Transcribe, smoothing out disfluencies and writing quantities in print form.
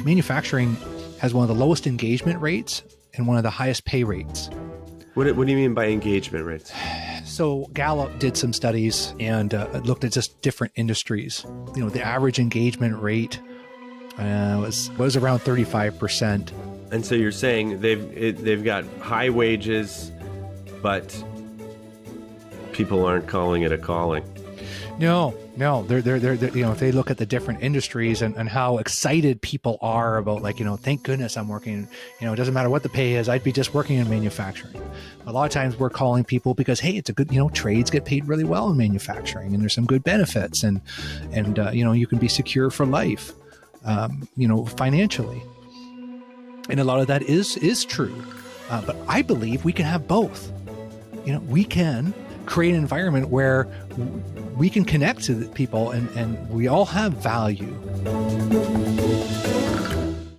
Manufacturing has one of the lowest engagement rates and one of the highest pay rates. What do you mean by engagement rates? So Gallup did some studies and looked at just different industries. The average engagement rate was around 35%. And so you're saying they've got high wages, but people aren't calling it a calling. No. They're if they look at the different industries and how excited people are about, thank goodness I'm working, it doesn't matter what the pay is, I'd be just working in manufacturing. A lot of times we're calling people because, hey, it's a good, trades get paid really well in manufacturing and there's some good benefits and you can be secure for life, financially. And a lot of that is true. But I believe we can have both. We can create an environment where we can connect to the people and we all have value.